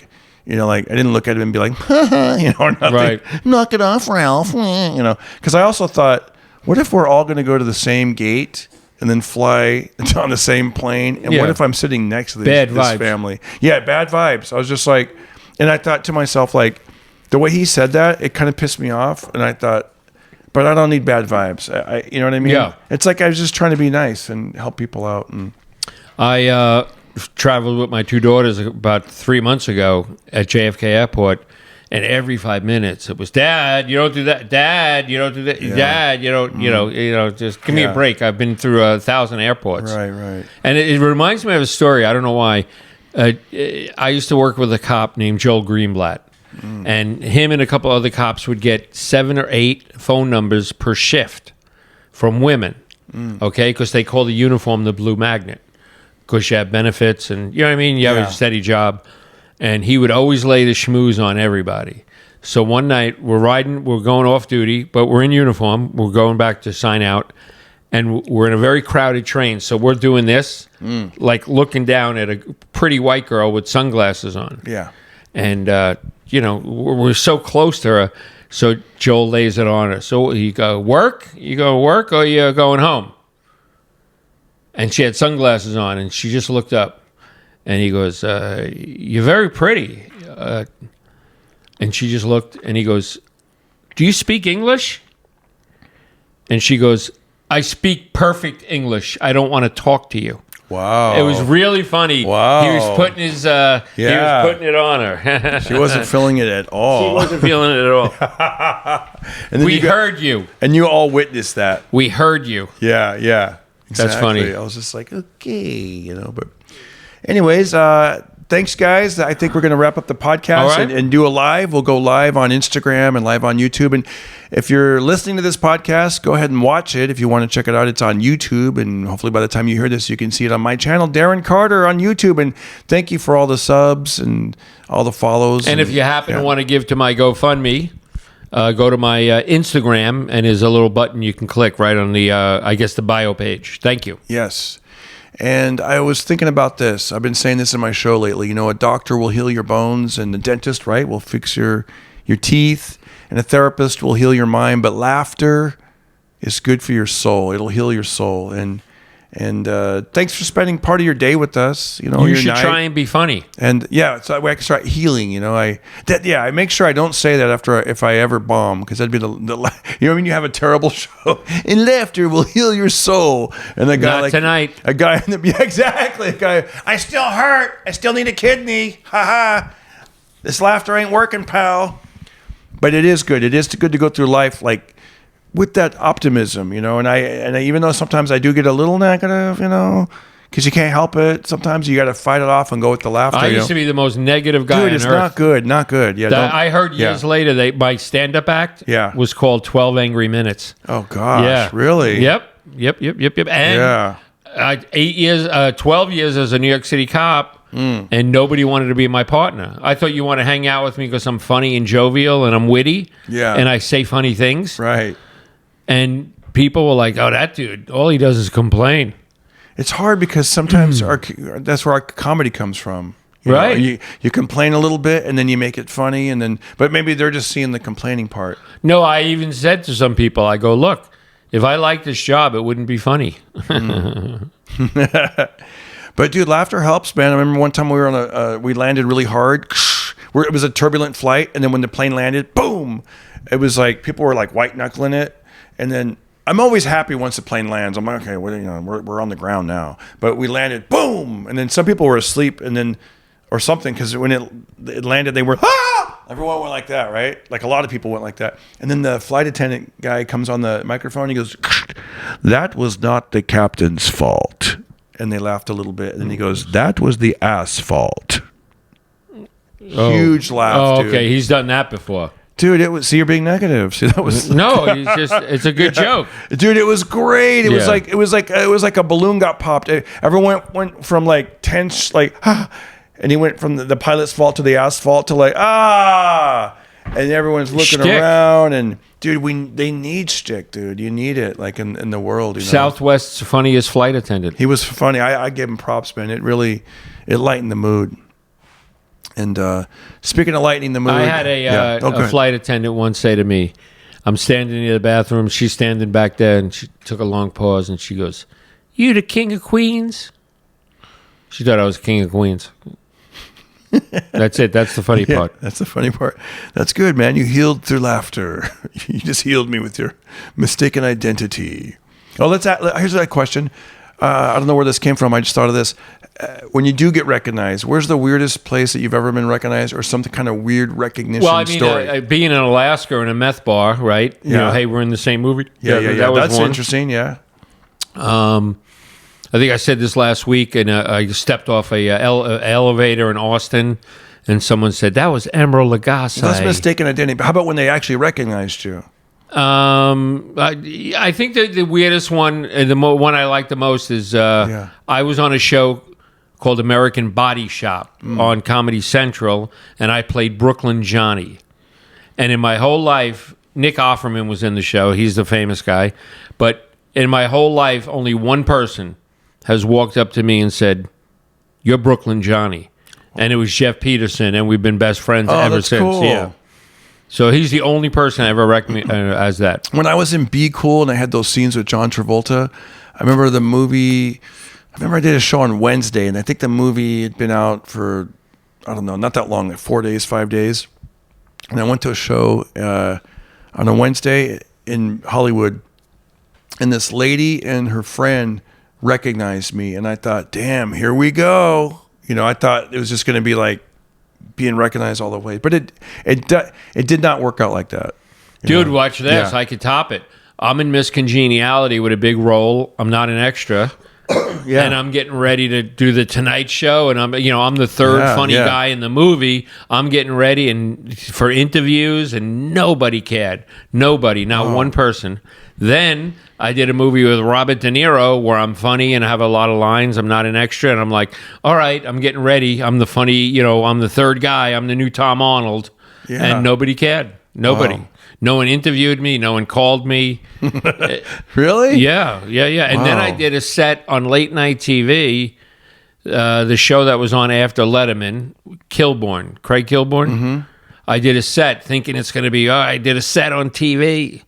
didn't look at him and be like, or nothing. Right. Knock it off, Ralph. Because I also thought, what if we're all going to go to the same gate and then fly on the same plane? And what if I'm sitting next to this family? Yeah, bad vibes. I was just like, and I thought to myself, like, the way he said that, it kind of pissed me off. And I thought, but I don't need bad vibes. You know what I mean? Yeah. It's like I was just trying to be nice and help people out. And I traveled with my 2 daughters about 3 months ago at JFK Airport. And every 5 minutes, it was, Dad, you don't do that. Dad, you don't do that. Yeah. Dad, you don't, just give me a break. I've been through 1,000 airports. Right. And it reminds me of a story. I don't know why. I used to work with a cop named Joel Greenblatt. And him and a couple other cops would get 7 or 8 phone numbers per shift from women. Okay? Because they call the uniform the Blue Magnet. Because you have benefits and, you know what I mean? You have a steady job. And he would always lay the schmooze on everybody. So one night, we're going off duty, but we're in uniform. We're going back to sign out. And we're in a very crowded train. So we're doing this, like looking down at a pretty white girl with sunglasses on. Yeah. And, we're so close to her. So Joel lays it on her. So you go, work? You go to work or you going home? And she had sunglasses on, and she just looked up. And he goes, you're very pretty. And she just looked, and he goes, do you speak English? And she goes, I speak perfect English. I don't want to talk to you. Wow. It was really funny. Wow. He was putting his he was putting it on her. She wasn't feeling it at all. She wasn't feeling it at all. And then we heard you. And you all witnessed that. We heard you. Yeah. Exactly. That's funny. I was just like, okay, but anyways, thanks, guys. I think we're going to wrap up the podcast and do a live. We'll go live on Instagram and live on YouTube. And if you're listening to this podcast, go ahead and watch it. If you want to check it out, it's on YouTube. And hopefully by the time you hear this, you can see it on my channel, Darren Carter, on YouTube. And thank you for all the subs and all the follows. And if you happen to want to give to my GoFundMe, go to my Instagram, and there's a little button you can click right on the, the bio page. Thank you. Yes. And I was thinking about this. I've been saying this in my show lately. A doctor will heal your bones, and the dentist, right, will fix your teeth, and a therapist will heal your mind. But laughter is good for your soul. It'll heal your soul. And thanks for spending part of your day with us. You should try and be funny. And so I can start healing. I make sure I don't say that if I ever bomb, because that'd be you have a terrible show. And laughter will heal your soul. And the guy Not tonight. A guy exactly. A guy. I still hurt. I still need a kidney. Ha ha. This laughter ain't working, pal. But it is good. It is good to go through life with that optimism, and I even though sometimes I do get a little negative, because you can't help it. Sometimes you got to fight it off and go with the laughter. I used to be the most negative guy on it's earth. Not good. Yeah, I heard years later that my stand-up act was called 12 Angry Minutes. Oh gosh, really? Yep. And 12 years as a New York City cop. And nobody wanted to be my partner. I thought you want to hang out with me because I'm funny and jovial and I'm witty. Yeah. And I say funny things. Right. And people were like, oh, that dude, all he does is complain. It's hard because sometimes that's where our comedy comes from. Right. You complain a little bit and then you make it funny, but maybe they're just seeing the complaining part. No, I even said to some people, I go, look, if I liked this job, it wouldn't be funny. But dude, laughter helps, man. I remember one time we landed really hard. It was a turbulent flight, and then when the plane landed, boom! It was like people were like white knuckling it. And then I'm always happy once the plane lands. I'm like, okay, we're on the ground now. But we landed, boom! And then some people were asleep, or something, because when it landed, they were Everyone went like that, right? Like a lot of people went like that. And then the flight attendant guy comes on the microphone. He goes, "That was not the captain's fault." And they laughed a little bit. And then he goes, "That was the asphalt." Huge laugh, dude. Okay, he's done that before. Dude, it was. See, you're being negative. See, that was it's a good joke, dude. It was great. It was like a balloon got popped. Everyone went from like tense, and he went from the pilot's fault to the asphalt to and everyone's looking around. And dude, they need shtick, dude. You need it, like in the world. Southwest's funniest flight attendant. He was funny. I gave him props, man. It lightened the mood. And speaking of lightening the mood, I had a flight attendant once say to me, I'm standing near the bathroom, she's standing back there, and she took a long pause, and she goes, "You the king of Queens?" She thought I was king of Queens. That's it. That's the funny part. That's the funny part. That's good, man. You healed through laughter. You just healed me with your mistaken identity. Oh, here's that question. I don't know where this came from. I just thought of this. When you do get recognized, where's the weirdest place that you've ever been recognized, or some kind of weird recognition story? Being in Alaska in a meth bar, right? Yeah. Hey, we're in the same movie. Yeah. That's interesting. Yeah. I think I said this last week, and I stepped off a elevator in Austin, and someone said, "That was Emeril Lagasse." Well, that's mistaken identity. But how about when they actually recognized you? I think the weirdest one, and the one I like the most is I was on a show called American Body Shop on Comedy Central, and I played Brooklyn Johnny. And in my whole life, Nick Offerman was in the show. He's the famous guy. But in my whole life, only one person has walked up to me and said, "You're Brooklyn Johnny." And it was Jeff Peterson, and we've been best friends ever since. Cool. Yeah. So he's the only person I ever recommend as that. When I was in Be Cool and I had those scenes with John Travolta, I remember the movie. I remember I did a show on Wednesday, and I think the movie had been out for, I don't know, not that long, like 4 days, 5 days. And I went to a show on a Wednesday in Hollywood, and this lady and her friend recognized me, and I thought, damn, here we go. I thought it was just going to be like being recognized all the way, but it did not work out like that. Dude, watch this. Yeah. I could top it. I'm in Miss Congeniality with a big role. I'm not an extra. Yeah. And I'm getting ready to do the Tonight Show, and I'm the third funny guy in the movie. I'm getting ready and for interviews, and nobody cared. Nobody, not one person. Then I did a movie with Robert De Niro where I'm funny and I have a lot of lines. I'm not an extra, and I'm like, all right, I'm getting ready. I'm the funny, I'm the third guy. I'm the new Tom Arnold, and nobody cared. Nobody. Wow. No one interviewed me. No one called me. Really? Yeah. And then I did a set on late night TV, the show that was on after Letterman, Craig Kilborn. Mm-hmm. I did a set thinking it's going to be, I did a set on TV.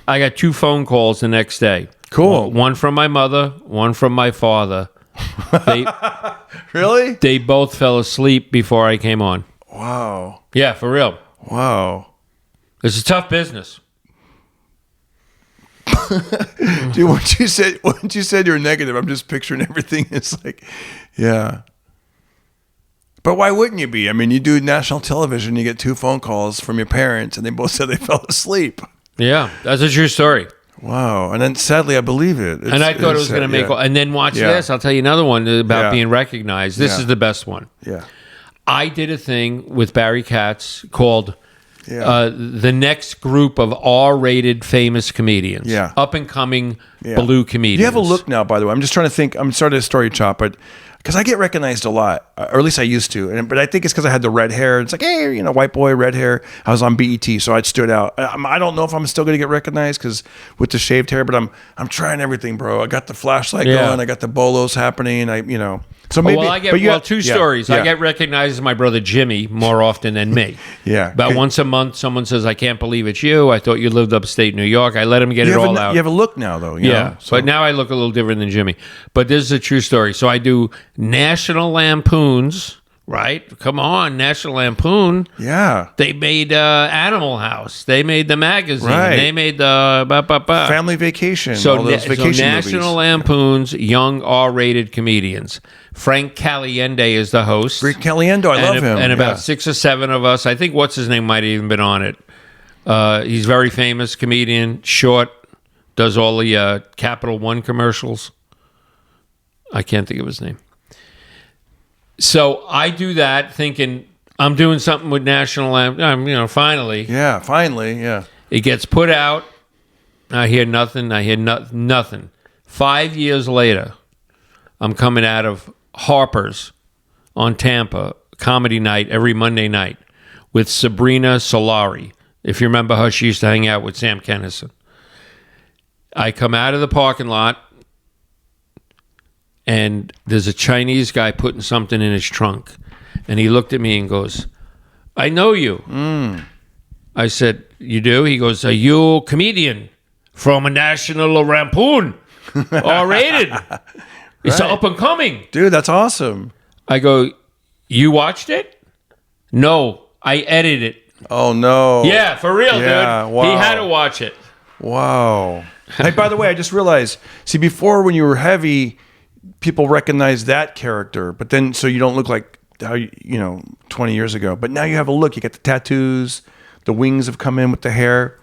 I got 2 phone calls the next day. Cool. One from my mother, one from my father. Really? They both fell asleep before I came on. Wow. Yeah, for real. Wow. It's a tough business. Dude, once you said you're negative, I'm just picturing everything. It's like, yeah. But why wouldn't you be? I mean, you do national television, you get 2 phone calls from your parents, and they both said they fell asleep. Yeah, that's a true story. Wow. And then sadly, I believe it. And I thought it was going to make... And then watch this. I'll tell you another one about being recognized. This is the best one. Yeah. I did a thing with Barry Katz called... the next group of R-rated famous comedians. Yeah. Up-and-coming blue comedians. You have a look now, by the way. I'm just trying to think. I'm starting to story chop, but because I get recognized a lot, or at least I used to. But I think it's because I had the red hair. It's like, hey, white boy, red hair. I was on BET, so I stood out. I don't know if I'm still going to get recognized because with the shaved hair, but I'm trying everything, bro. I got the flashlight going. I got the bolos happening. So maybe. Well, I get two stories. I get recognized as my brother Jimmy more often than me. Yeah. About once a month, someone says, "I can't believe it's you. I thought you lived upstate New York." I let him get it all out. You have a look now, though. You know? But now I look a little different than Jimmy. But this is a true story. So I do National Lampoons. Right? Come on, National Lampoon. Yeah. They made Animal House. They made the magazine. Right. They made the... Family Vacation. So, all those vacation National movies. Lampoon's young R-rated comedians. Frank Caliendo is the host. Frank Caliendo, I love him. And about 6 or 7 of us. I think what's his name might have even been on it. He's a very famous comedian. Short. Does all the Capital One commercials. I can't think of his name. So I do that thinking I'm doing something with National Lampoon, finally. Yeah, finally, yeah. It gets put out. I hear nothing. Nothing. 5 years later, I'm coming out of Harper's on Tampa, comedy night every Monday night with Sabrina Solari. If you remember her, she used to hang out with Sam Kinison. I come out of the parking lot, and there's a Chinese guy putting something in his trunk. And he looked at me and goes, "I know you." I said, "You do?" He goes, "Are you a comedian from a National Lampoon? R-rated. It's up and coming." Dude, that's awesome. I go, "You watched it?" "No, I edited it." Oh, no. Yeah, for real, dude. Wow. He had to watch it. Wow. Hey, by the way, I just realized, see, before when you were heavy, people recognize that character, but then so you don't look like how 20 years ago. But now you have a look. You got the tattoos, the wings have come in with the hair,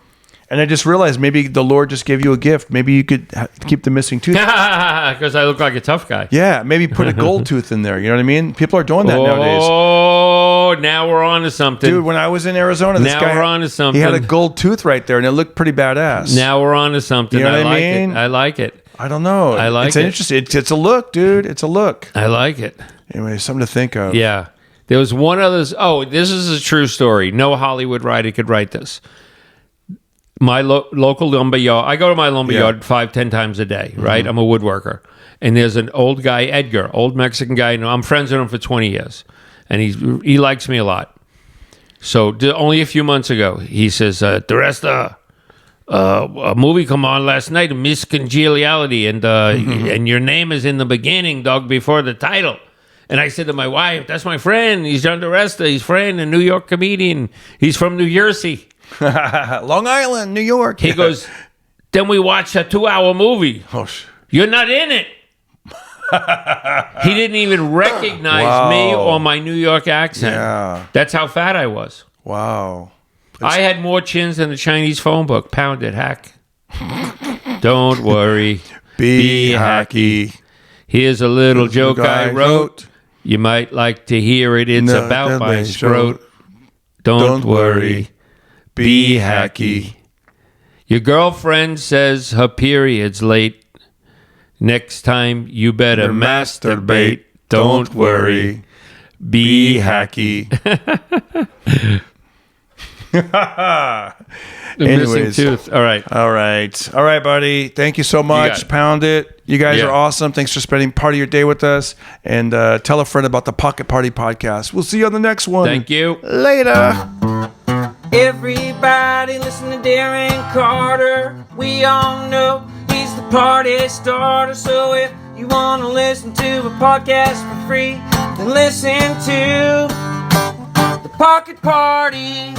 and I just realized maybe the Lord just gave you a gift. Maybe you could keep the missing tooth because I look like a tough guy. Yeah, maybe put a gold tooth in there. You know what I mean? People are doing that nowadays. Oh, now we're on to something, dude. When I was in Arizona, this guy we're on to something. He had a gold tooth right there, and it looked pretty badass. Now we're on to something. You know what I mean? I like it. I don't know. I like it. Interesting. It's a look, dude. It's a look. I like it. Anyway, something to think of. Yeah. There was one other... Oh, this is a true story. No Hollywood writer could write this. My local lumber yard... I go to my lumber yard 5-10 times a day, right? I'm a woodworker. And there's an old guy, Edgar, old Mexican guy. I'm friends with him for 20 years. And he likes me a lot. So only a few months ago, he says, Diresta... a movie come on last night, Miss Congeniality, and your name is in the beginning, dog, before the title. And I said to my wife, "That's my friend. He's John Diresta. He's friend, a New York comedian. He's from New Jersey." Long Island, New York. He goes, then we watched a 2-hour movie. Oh, you're not in it. He didn't even recognize me or my New York accent. Yeah. That's how fat I was. Wow. I had more chins than the Chinese phone book. Pound it, hack. Don't worry. Be hacky. Here's a little joke I wrote. You might like to hear it. It's about my throat. Don't worry. Be hacky. Your girlfriend says her period's late. Next time you better masturbate. Don't worry. Be hacky. Missing tooth. All right, buddy. Thank you so much. Pound it. You guys are awesome. Thanks for spending part of your day with us. And tell a friend about the Pocket Party podcast. We'll see you on the next one. Thank you. Later. Everybody listen to Darren Carter. We all know he's the party starter. So if you want to listen to a podcast for free, then listen to the Pocket Party.